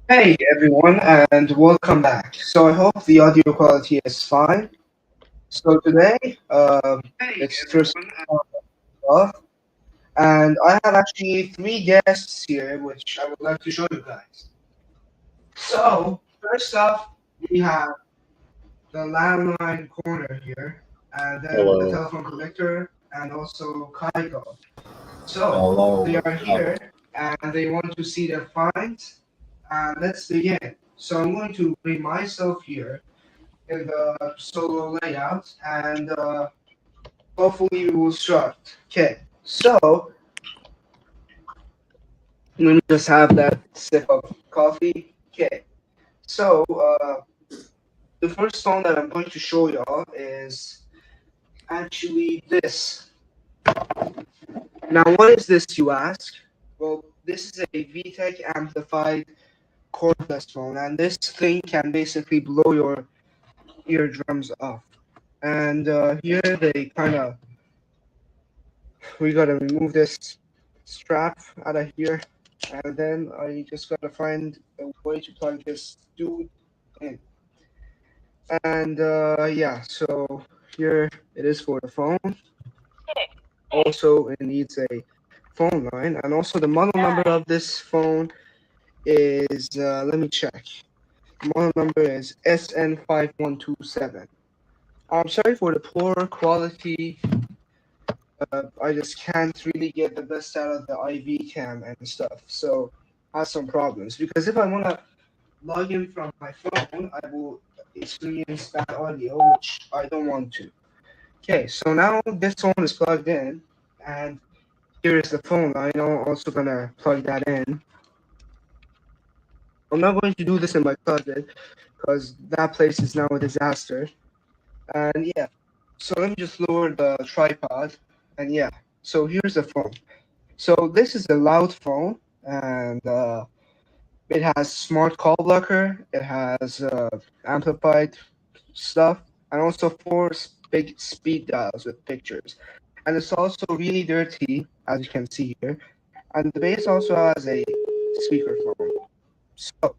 Hey everyone, and welcome back. So I hope the audio quality is fine. So today, it's Thursday, and I have actually three guests here, which I would like to show you guys. So first off, we have the landline corner here, and then the Hello. telephone connector, and also Kaiko. So they Hello. are here, and they want to see their finds. And let's begin. So I'm going to bring myself here in the solo layout, and hopefully we will start. Okay, so let me just have that sip of coffee. Okay, so the first phone that I'm going to show y'all is actually this. Now, what is this, you ask? Well, this is a VTech amplified cordless phone, and this thing can basically blow your eardrums off. And here they kind of, we gotta remove this strap out of here, and then I just gotta find a way to plug this dude in. And yeah, so here it is for the phone. Also, it needs a phone line, and also the model number of this phone is let me check. The model number is SN5127. I'm sorry for the poor quality. I just can't really get the best out of the IV cam and stuff. So I have some problems because if I want to log in from my phone, I will experience bad audio, which I don't want to. Okay, so now this phone is plugged in, and here is the phone line. I'm also gonna plug that in. I'm not going to do this in my closet because that place is now a disaster. And yeah, so let me just lower the tripod, and yeah, so here's the phone. So this is a loud phone, and it has smart call blocker. It has amplified stuff, and also four big speed dials with pictures. And it's also really dirty, as you can see here. And the base also has a speakerphone. So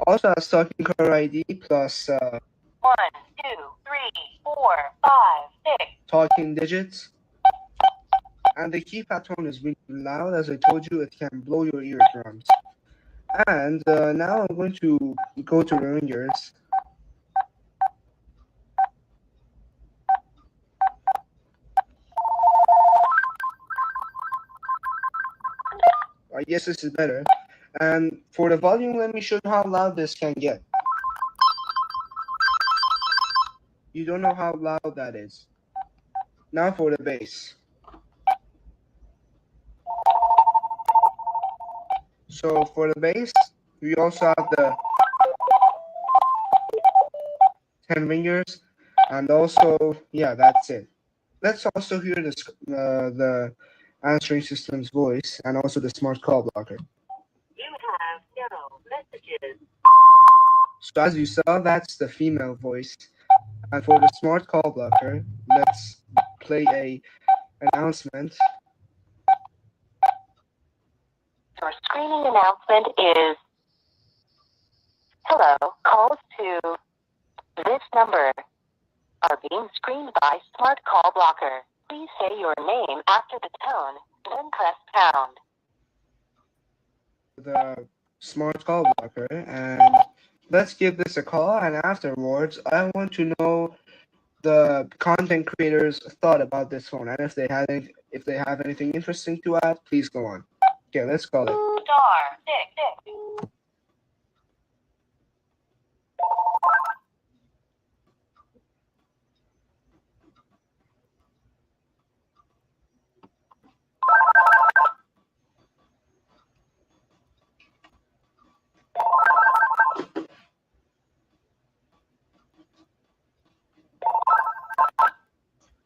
also has talking caller ID plus 1, 2, 3, 4, 5, 6 talking digits. And the keypad tone is really loud. As I told you, it can blow your eardrums. And now I'm going to go to Rangers. I guess this is better. And for the volume, let me show you how loud this can get. You don't know how loud that is. Now for the bass. So for the bass, we also have the 10 fingers, and also, yeah, that's it. Let's also hear the answering system's voice and also the smart call blocker. You have no messages. So as you saw, that's the female voice. And for the smart call blocker, let's play a announcement. Your screening announcement is, hello, calls to this number are being screened by smart call blocker. Please say your name after the tone, then press pound. The smart call blocker, and let's give this a call, and afterwards I want to know the content creators thought about this phone, and if they have anything interesting to add, please go on. Okay, let's call it. Star 6.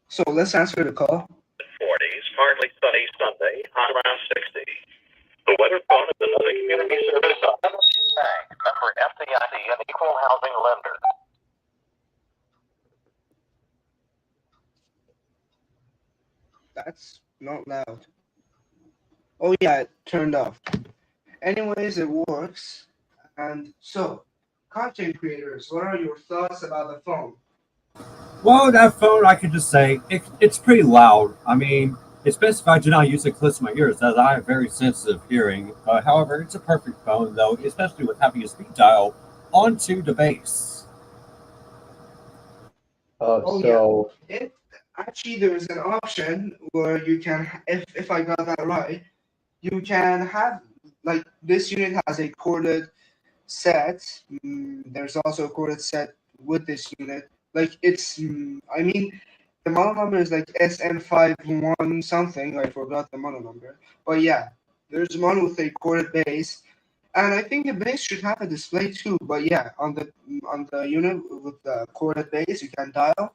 So let's answer the call. 40s, partly sunny Sunday, high around 60. The weather phone is another community service of Bank, member FDIC, and equal housing lender. That's not loud. Oh yeah, it turned off. Anyways, it works. And so, content creators, what are your thoughts about the phone? Well, that phone, I could just say it's pretty loud. I mean, it's best if I do not use it close to my ears, as I have very sensitive hearing. However, it's a perfect phone, though, especially with having a speed dial onto the base. Oh yeah, So it actually there's an option where you can, if I got that right, you can have like this unit has a corded set. There's also a corded set with this unit. Like it's, I mean, the model number is like SN51 something. I forgot the model number, but yeah, there's one with a corded base, and I think the base should have a display too. But yeah, on the unit with the corded base, you can dial.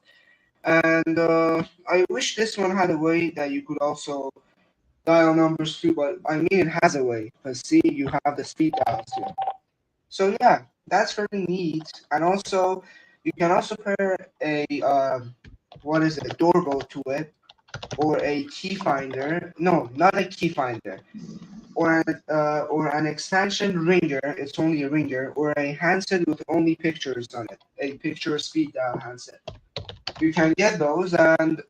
And I wish this one had a way that you could also dial numbers too, but I mean it has a way. Because see, you have the speed dials too. So yeah, that's very neat. And also, you can also pair a what is it, doorbell to it, or a key finder. No, not a key finder. Or an extension ringer. It's only a ringer, or a handset with only pictures on it. A picture speed dial handset. You can get those, and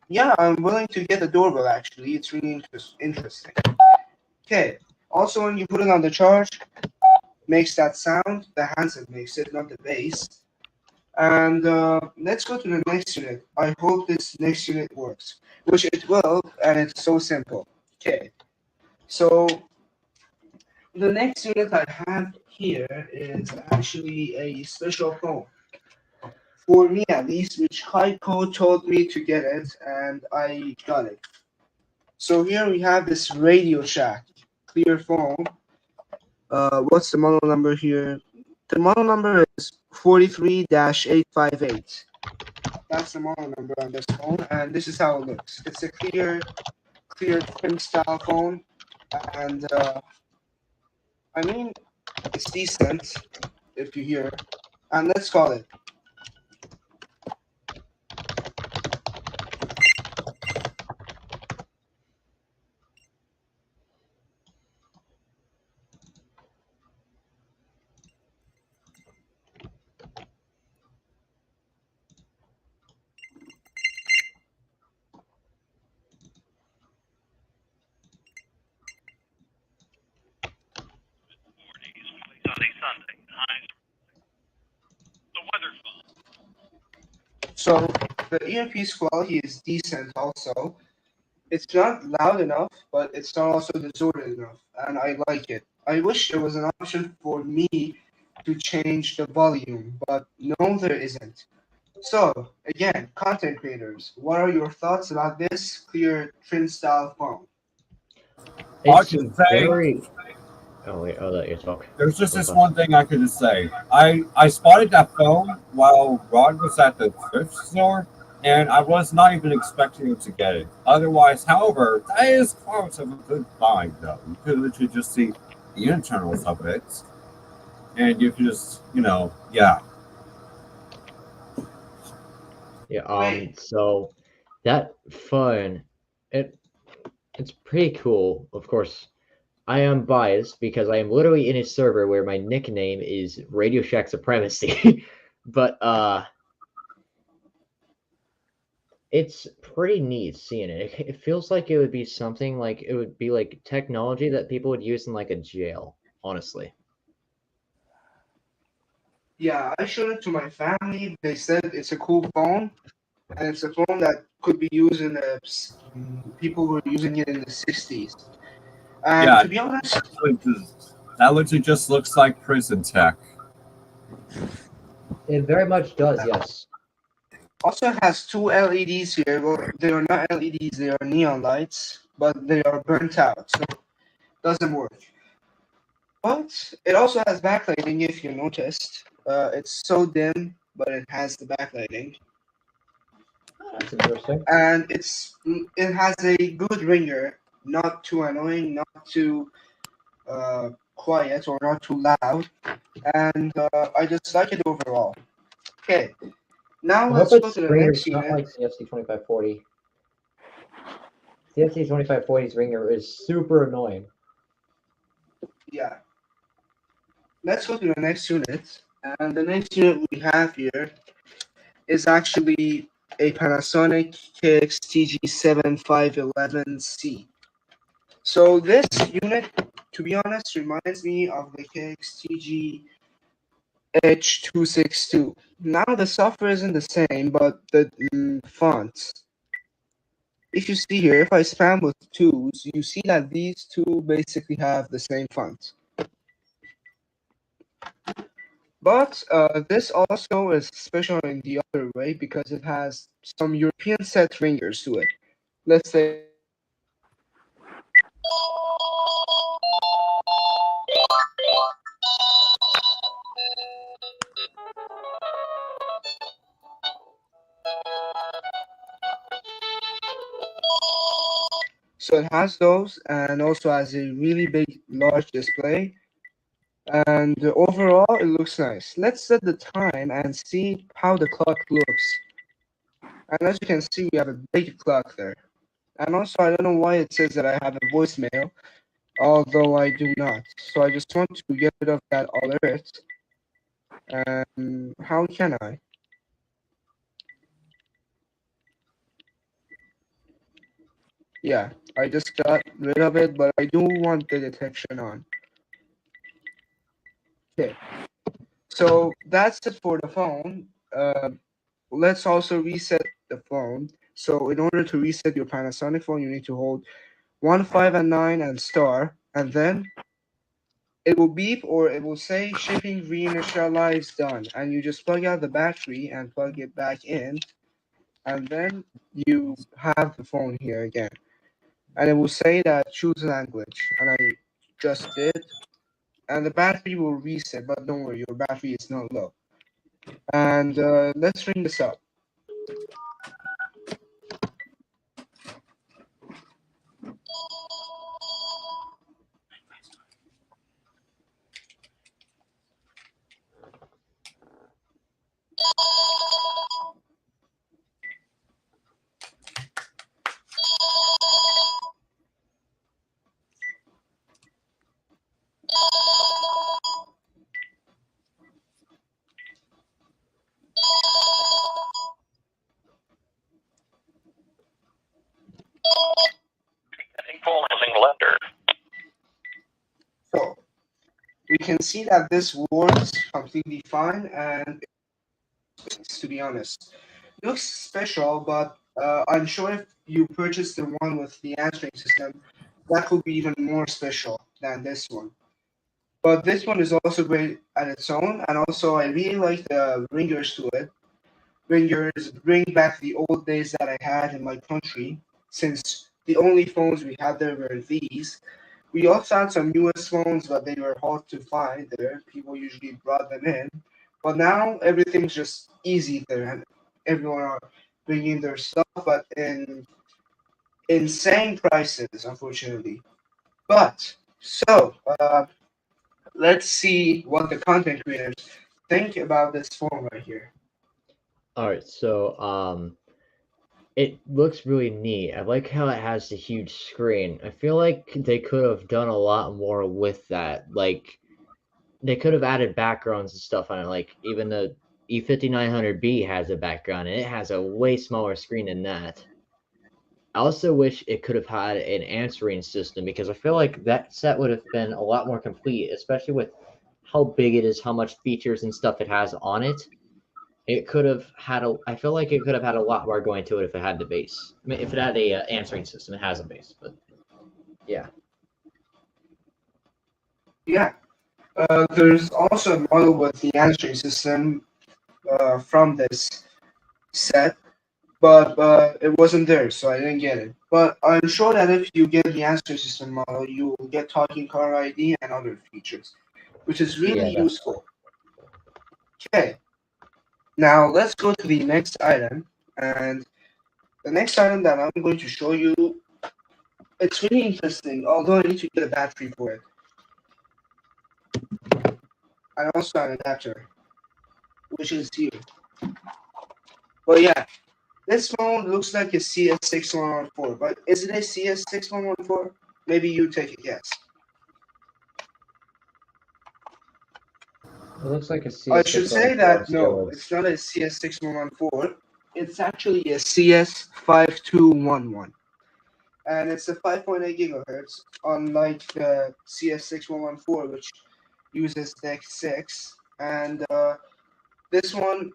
yeah, I'm willing to get the doorbell. Actually, it's really interesting. Okay. Also, when you put it on the charge, makes that sound. The handset makes it, not the bass. And let's go to the next unit. I hope this next unit works, which it will, and it's so simple. Okay, so the next unit I have here is actually a special phone. For me at least, which Kaiko told me to get it, and I got it. So here we have this Radio Shack clear phone. What's the model number here? The model number is 43-858. That's the model number on this phone, and this is how it looks. It's a clear thin style phone, and I mean, it's decent if you hear. And let's call it. Sunny Sunday. Highs. The weather phone. So the earpiece quality is decent also. It's not loud enough, but it's not also distorted enough, and I like it. I wish there was an option for me to change the volume, but no, there isn't. So, again, content creators, what are your thoughts about this clear trim style phone? I it's could say very. Oh wait, I'll let you talk. there's just Go this first. one thing I could just say. I spotted that phone while Rod was at the thrift store, and I was not even expecting him to get it. Otherwise, however, that is close of a good find, though. You could literally just see the internals of it, and you could just, yeah. Yeah. Wait, So that phone, it it's pretty cool. Of course, I am biased because I am literally in a server where my nickname is Radio Shack Supremacy. But it's pretty neat seeing it. It feels like it would be something like it would be like technology that people would use in like a jail, honestly. yeah, I showed it to my family. They said it's a cool phone, and it's a phone that could be used in the people were using it in the 60s. And Yeah, to be honest, that literally just looks like prison tech. It very much does, yes. also has two LEDs here. Well, they are not LEDs, they are neon lights, but they are burnt out, so it doesn't work. But it also has backlighting if you noticed. It's so dim, but it has the backlighting. That's interesting. And it has a good ringer, not too annoying, not too quiet, or not too loud. And I just like it overall. Okay, now I hope let's go its to the ringer next is not unit. like CFC 2540. CFC 2540's ringer is super annoying. Yeah. let's go to the next unit. And the next unit we have here is actually a Panasonic KX-TG7511C. So this unit, to be honest, reminds me of the KX-TG7511C. Now the software isn't the same, but the fonts. If you see here, if I spam with twos, you see that these two basically have the same font. But this also is special in the other way because it has some European set ringers to it. Let's say so it has those and also has a really big large display, and overall it looks nice. Let's set the time and see how the clock looks. And as you can see, we have a big clock there. And also I don't know why it says that I have a voicemail, although I do not. So I just want to get rid of that alert. And how can I? Yeah, I just got rid of it, but I do want the detection on. Okay, so that's it for the phone. Let's also reset the phone. So in order to reset your Panasonic phone, you need to hold 1, 5, and 9 and star, and then it will beep or it will say shipping reinitialized done, and you just plug out the battery and plug it back in, and then you have the phone here again. And it will say that choose language, and I just did, and the battery will reset, but don't worry, your battery is not low. And let's ring this up. Equalizing lender. So we can see that this works completely fine, and to be honest, it looks special, but I'm sure if you purchase the one with the answering system, that could be even more special than this one. But this one is also great at its own, and also I really like the ringers to it. Ringers bring back the old days that I had in my country, since the only phones we had there were these. We also had some US phones, but they were hard to find there. People usually brought them in. But now everything's just easy there, and everyone are bringing their stuff, but in insane prices, unfortunately. But so let's see what the content creators think about this phone right here. All right, so it looks really neat. I like how it has the huge screen. I feel like they could have done a lot more with that. Like they could have added backgrounds and stuff on it. Like even the E5900B has a background, and it has a way smaller screen than that. I also wish it could have had an answering system because I feel like that set would have been a lot more complete, especially with how big it is, how much features and stuff it has on it. It could have had a. I feel like it could have had a lot more going to it if it had the base. I mean, if it had a answering system, it has a base, but yeah. Yeah, there's also a model with the answering system from this set, but it wasn't there, so I didn't get it. But I'm sure that if you get the answering system model, you will get talking car ID and other features, which is really Yeah, useful. Okay, now let's go to the next item, and the next item that I'm going to show you, it's really interesting, although I need to get a battery for it. I also have an adapter, which is here. But yeah, this phone looks like a CS6114, but is it a CS6114? Maybe you take a guess. It looks like a I should say CS614 that on no, steroids. it's not a CS6114. It's actually a CS5211. And it's a 5.8 gigahertz, unlike the CS6114, which uses DEC 6. And this one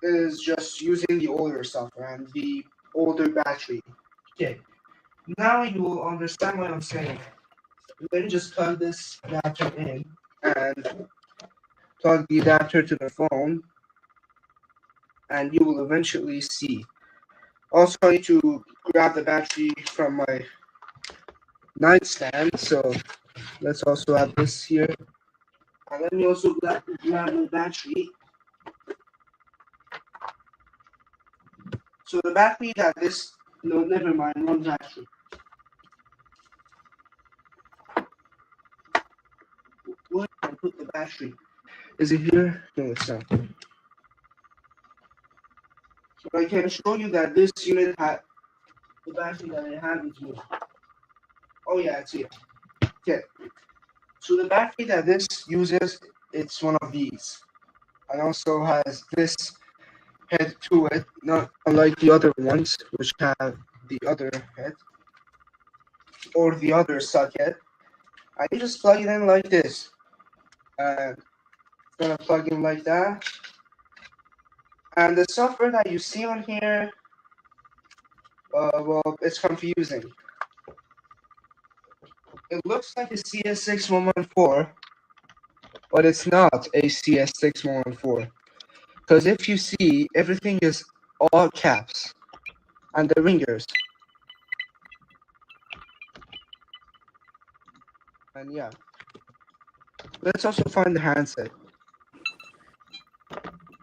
is just using the older software and the older battery. Okay, now you will understand what I'm saying. Then just plug this adapter in and plug the adapter to the phone, and you will eventually see. Also, I need to grab the battery from my nightstand, so let's also add this here. And let me also grab the battery. So the battery that this, no, never mind, one battery. Where did I put the battery? Is it here? No, it's not. So I can show you that this unit had, the battery that it had is here. Oh yeah, it's here. Okay. So the battery that this uses, it's one of these. And also has this head to it, not unlike the other ones, which have the other head, or the other socket. I just plug it in like this. And it's gonna plug in like that. And the software that you see on here, well, it's confusing. It looks like a CS6114, but it's not a CS6114. Because if you see, everything is all caps. And the ringers. And yeah. Let's also find the handset.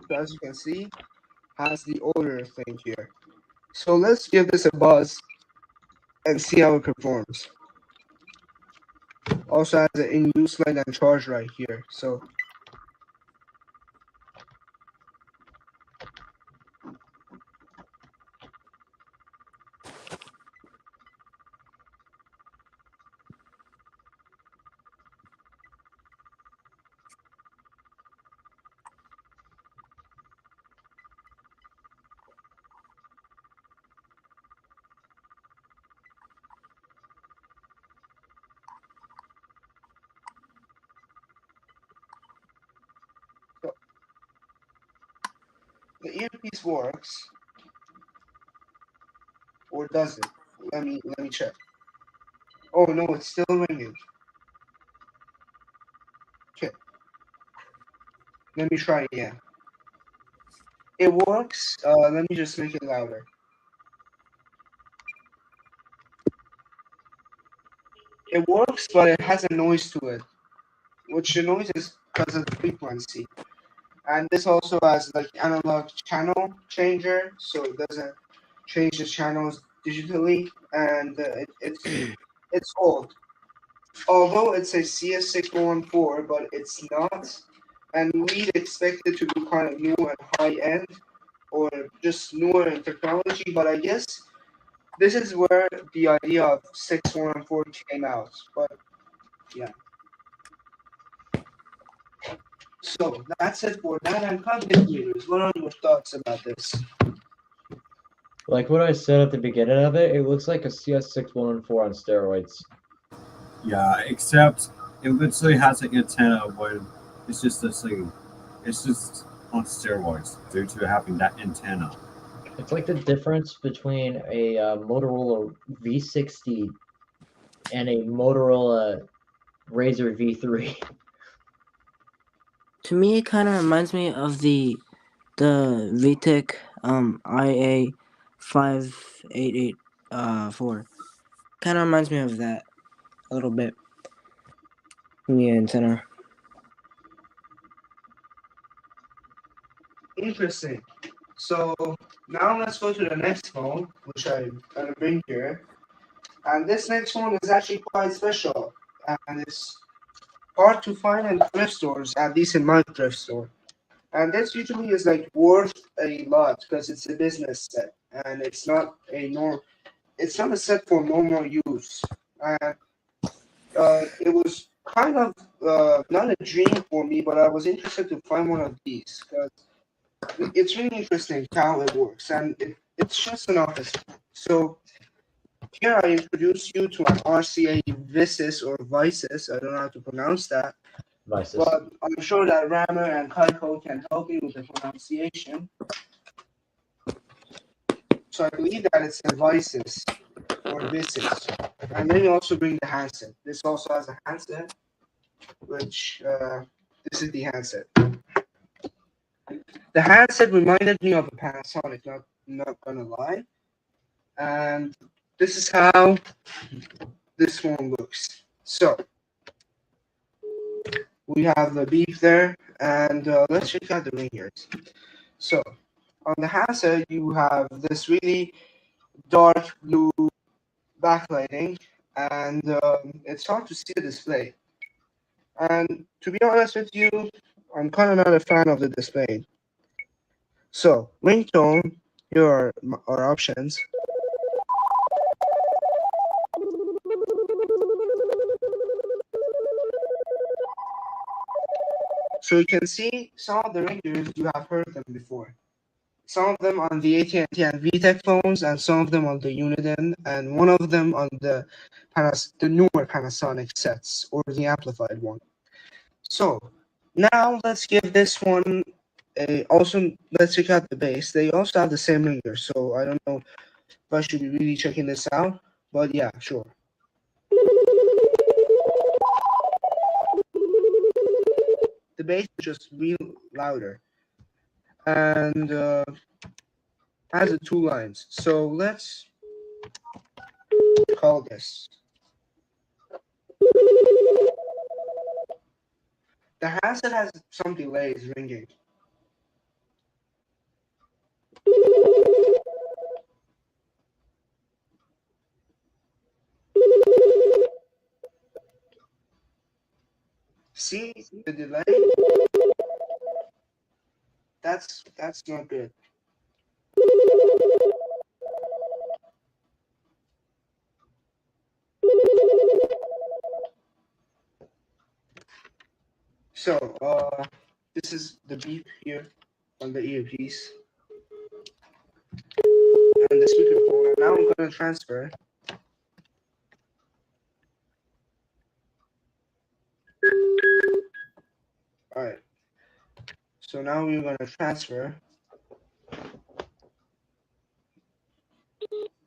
So as you can see, has the older thing here. So let's give this a buzz and see how it performs. Also has an in-use light and charge right here. So the earpiece works, or does it? Let me check. Oh no, it's still ringing. Okay. Let me try again. It works. Let me just make it louder. It works, but it has a noise to it, which the noise is because of the frequency. And this also has like analog channel changer, so it doesn't change the channels digitally, and it's old. Although it's a CS6114, but it's not, and we'd expect it to be kind of new and high end, or just newer in technology. But I guess this is where the idea of 614 came out. But yeah. So that's it for that. And content creators, what are your thoughts about this? Like what I said at the beginning of it, it looks like a CS6114 on steroids. Yeah, except it literally has an antenna when it's just this thing. It's just on steroids due to having that antenna. It's like the difference between a Motorola V60 and a Motorola Razr V3. To me, it kind of reminds me of the VTech IA5884. Kind of reminds me of that a little bit. The antenna. Interesting. So now let's go to the next phone, which I'm gonna bring here. And this next one is actually quite special, and it's hard to find in thrift stores, at least in my thrift store. And this usually is like worth a lot because it's a business set, and it's not a set for normal use. And it was kind of not a dream for me, but I was interested to find one of these because it's really interesting how it works, and it's just an office. So here I introduce you to an RCA Visis or Visis. I don't know how to pronounce that, Vices. but I'm sure that Rammer and Kaiko can help me with the pronunciation. So I believe that it's a Visis or Visis. And then you also bring the handset. This also has a handset, which this is the handset. The handset reminded me of a Panasonic, not gonna lie. And this is how this one looks. So we have the beep there, and let's check out the ringers. So on the handset, you have this really dark blue backlighting, and it's hard to see the display. And to be honest with you, I'm kind of not a fan of the display. So ringtone, here are our options. So you can see some of the ringers, you have heard them before. Some of them on the AT&T and VTech phones, and some of them on the Uniden, and one of them on the newer Panasonic sets, or the amplified one. So now let's give this one also, let's check out the bass. They also have the same ringer, so I don't know if I should be really checking this out, but yeah, sure. The bass is just real louder, and has the two lines. So let's call this. The handset has some delays ringing. See the delay? That's not good. So this is the beep here on the earpiece and the speakerphone. And now I'm gonna transfer. All right. So now we're gonna transfer,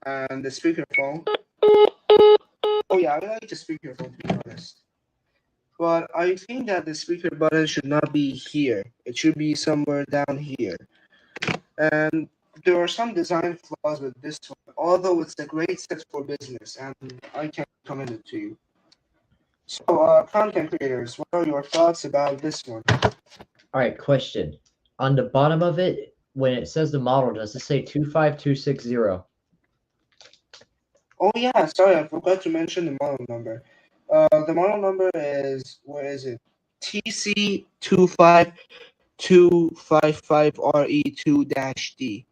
and the speakerphone. Oh yeah, I like the speakerphone, to be honest. But I think that the speaker button should not be here. It should be somewhere down here. And there are some design flaws with this one, although it's a great set for business, and I can recommend it to you. So, content creators, what are your thoughts about this one? All right, question. On the bottom of it, when it says the model, does it say 25260? Oh yeah, sorry, I forgot to mention the model number. The model number is, where is it? TC25255RE2-D.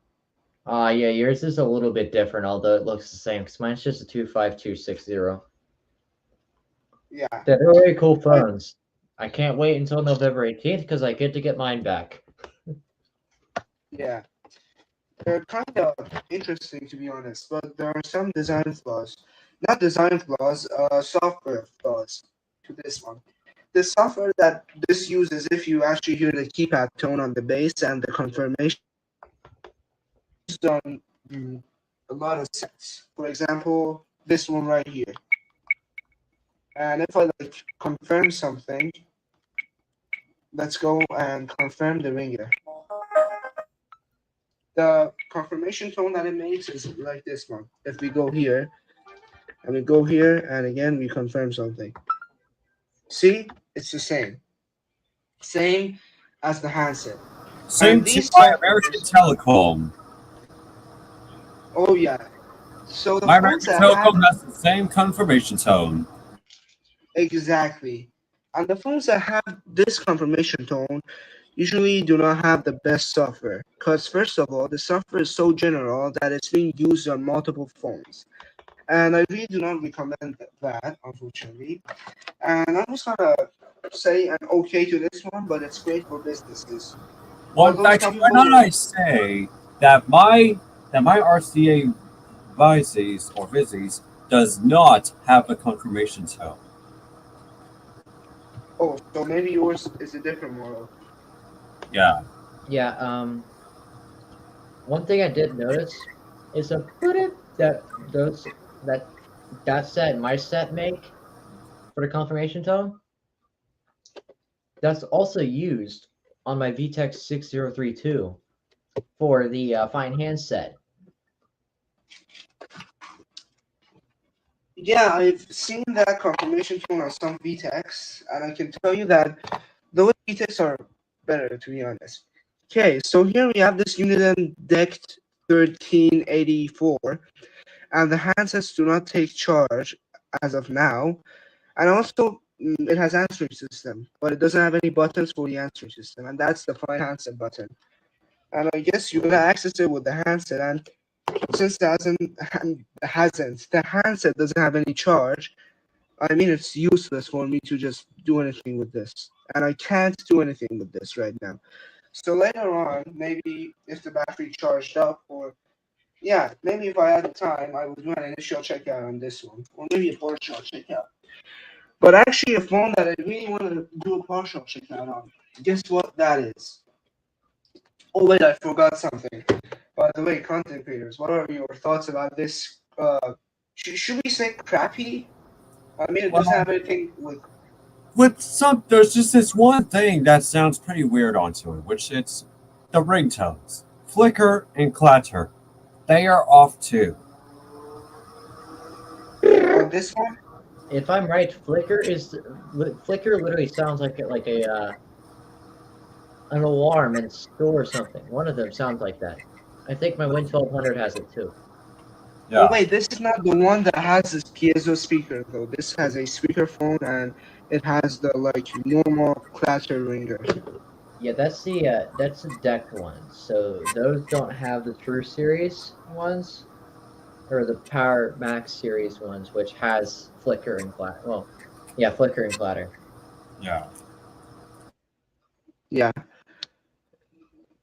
Yeah, yours is a little bit different, although it looks the same, because mine's just a 25260. Yeah. They're very cool phones. I can't wait until November 18th, because I get to get mine back. Yeah. They're kind of interesting, to be honest, but there are some design flaws. Not design flaws, software flaws to this one. The software that this uses, if you actually hear the keypad tone on the bass and the confirmation on a lot of sets. For example, this one right here. And if I confirm something, let's go and confirm the ringer. The confirmation tone that it makes is like this one. If we go here, and we go here, and again, we confirm something. See? It's the same. Same as the handset. Same to my American Telecom. Oh, yeah. So the My phones American that Telecom has the same confirmation tone. Exactly. And the phones that have this confirmation tone usually do not have the best software. Because, first of all, the software is so general that it's being used on multiple phones. and I really do not recommend that, unfortunately. And I'm just gonna say an okay to this one, but it's great for businesses. Well, For in those fact, why people not who I say that my RCA Vices or Vizzies does not have a confirmation tone. oh, so maybe yours is a different model. Yeah. Yeah. One thing I did notice is a that those that set my set make for the confirmation tone. That's also used on my VTech 6032 for the fine handset. Yeah, I've seen that confirmation tone on some VTechs, and I can tell you that those VTechs are better, to be honest. Okay, so here we have this Uniden DECT 1384, and the handsets do not take charge as of now. And also, it has answering system, but it doesn't have any buttons for the answering system, and that's the Find Handset button. And I guess you're gonna access it with the handset, and since the handset doesn't have any charge, I mean it's useless for me to just do anything with this, and I can't do anything with this right now. So later on, maybe if the battery charged up, or yeah, maybe if I had the time, I would do an initial checkout on this one, or maybe a partial checkout. But actually, a phone that I really want to do a partial checkout on, guess what that is? Oh wait, I forgot something. By the way, content creators, what are your thoughts about this? Should we say crappy? I mean, it doesn't Well, have anything with. there's just this one thing that sounds pretty weird onto it, which it's the ringtones, flicker and clatter. They are off too. On this one. If I'm right, Flicker literally sounds like a an alarm in a store or something. One of them sounds like that. I think my Win 1200 has it too. Oh Yeah. wait, this is not the one that has this piezo speaker though. This has a speakerphone and it has the like normal clatter ringer. Yeah, that's the deck one. So those don't have the True Series ones or the Power Max series ones, which has flicker and clatter. Well, yeah, flicker and clatter. Yeah. Yeah.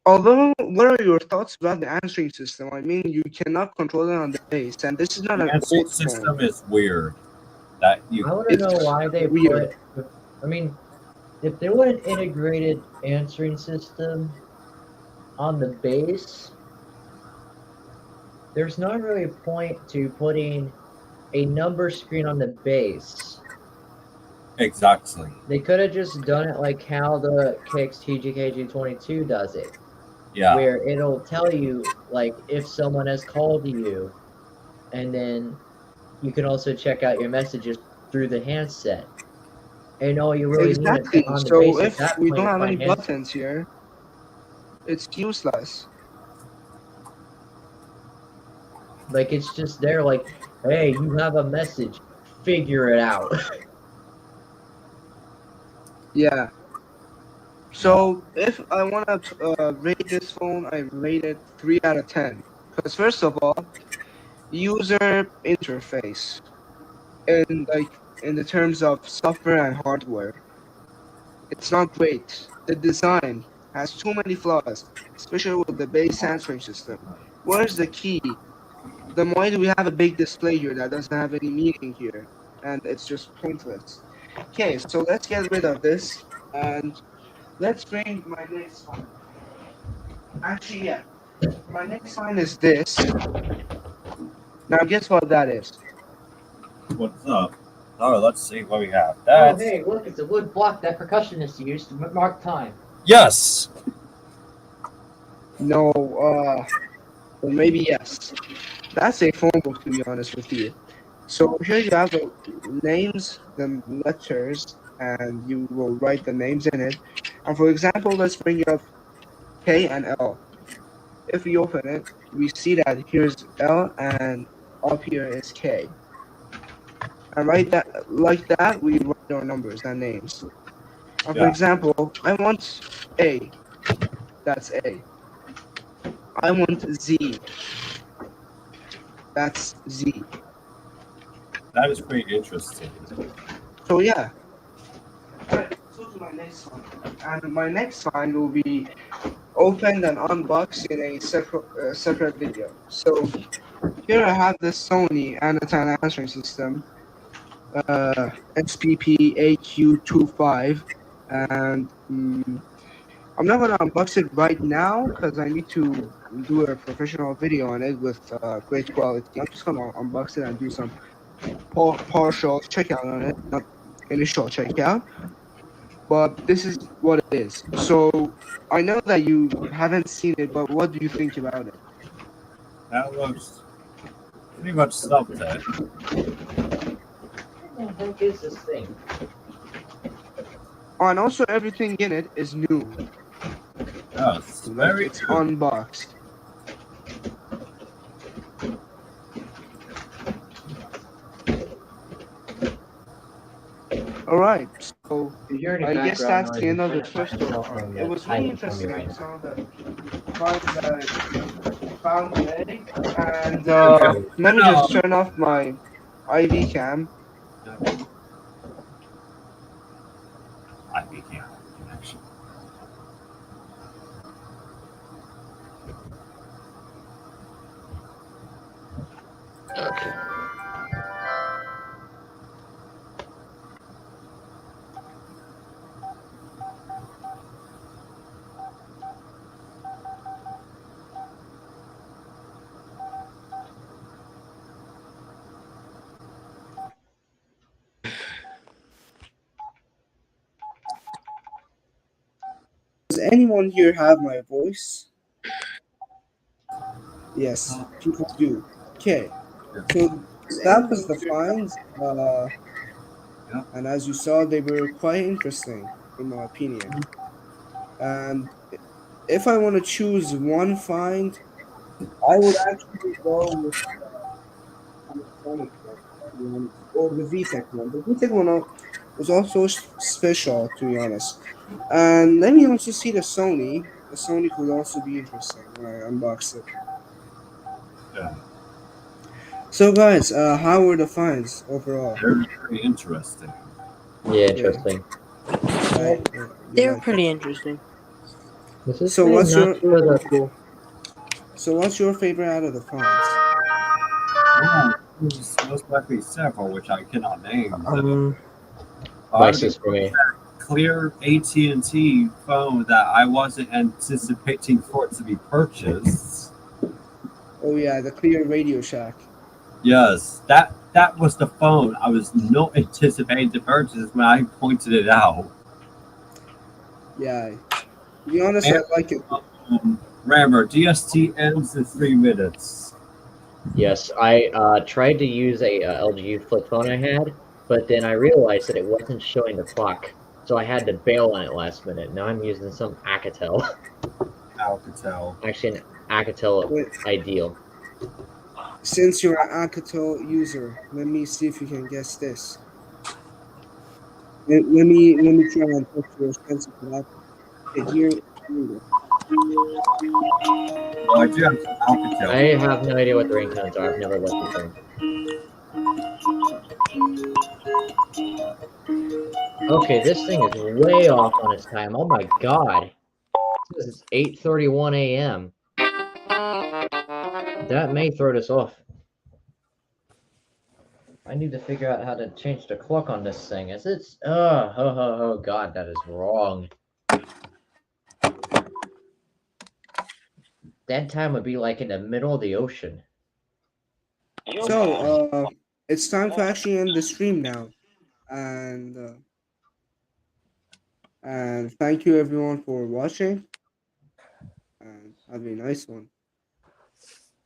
Although, what are your thoughts about the answering system? I mean, you cannot control it on the base, and this is not The an answering old phone. system is weird. That you I want to It's know why they weird. put. I mean, if they want an integrated answering system on the base, there's not really a point to putting a number screen on the base. exactly. They could have just done it like how the KX-TG7511C does it, Yeah. where it'll tell you like if someone has called you, and then you can also check out your messages through the handset. And all you really need Exactly. on the So base at if that we point don't is have any find handset. buttons here, it's useless. Like it's just there, like, hey, you have a message, figure it out. Yeah. So if I want to rate this phone, I rate it 3 out of 10. Because first of all, user interface, in the terms of software and hardware, it's not great. The design has too many flaws, especially with the base answering system. Where's the key? Then why do we have a big display here that doesn't have any meaning here? And it's just pointless. Okay, so let's get rid of this and let's bring my next one. Actually, yeah, my next one is this. Now, guess what that is? What's up? Oh, let's see what we have. Oh, That's hey, look, it's a wood block that percussionists used to mark time. yes. No, well, maybe yes. That's a phone book, to be honest with you. So here you have the names, the letters, and you will write the names in it. And for example, let's bring up K and L. If we open it, we see that here's L and up here is K. And like that, we write our numbers and names. And for Yeah. example, I want A. That's A. I want Z. That's Z. That is pretty interesting. So yeah. Alright, so to my next find. And my next find will be opened and unboxed in a separate video. So here I have this Sony antenna answering system, SPP-AQ25, and I'm not gonna unbox it right now because I need to do a professional video on it with great quality. I'm just gonna unbox it and do some partial checkout on it, not initial checkout. But this is what it is. So I know that you haven't seen it, but what do you think about it? That looks pretty much something. What the heck is this thing? Oh, and also everything in it is new. Yes, Like very it's good. unboxed. All right, so If you hear any I guess background that's noise, the I'm end of trying the to find thrift a store cell part. phone It was that's really hiding from me interesting. right now. Some of the finds that I found today, and Okay. let me No. just turn off my IV cam. I began connection. Does anyone here have my voice? Yes, people do. Okay, so that was the finds, Yep. and as you saw, they were quite interesting, in my opinion. And if I want to choose one find, I would actually go with Panasonic one, to be honest, or the VTech one. The VTech one was also special, to be honest. And let me also see the Sony. The Sony could also be interesting when I unbox it. Yeah. So, guys, how were the finds overall? Very, very interesting. Yeah, Yeah, interesting. you They're like it. pretty interesting. This is So, pretty what's not your sure that cool. favorite out of the finds? Well, there's most likely several, which I cannot name. Um, I would Vices for go me. clear AT&T phone that I wasn't anticipating for it to be purchased. Oh yeah, the clear Radio Shack. Yes, that was the phone I was not anticipating to purchase when I pointed it out. Yeah, to be honest, I And like it. remember, DST ends in 3 minutes. Yes, I tried to use a LG flip phone I had, but then I realized that it wasn't showing the clock, so I had to bail on it last minute. Now I'm using some Alcatel, Alcatel. actually an Alcatel Wait, Ideal. since you're an Alcatel user, let me see if you can guess this. Let me try and touch your sensitive laptop. Okay, here. Well, I do have some Alcatel. I have no idea what the ringtones are. I've never listened to them. Okay, this thing is way off on its time. Oh my god. It says it's 8:31 a.m. That may throw this off. I need to figure out how to change the clock on this thing. Is it's oh god, that is wrong. That time would be like in the middle of the ocean. So, it's time to actually end the stream now, and thank you everyone for watching, and have a nice one.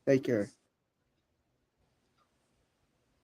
Take care.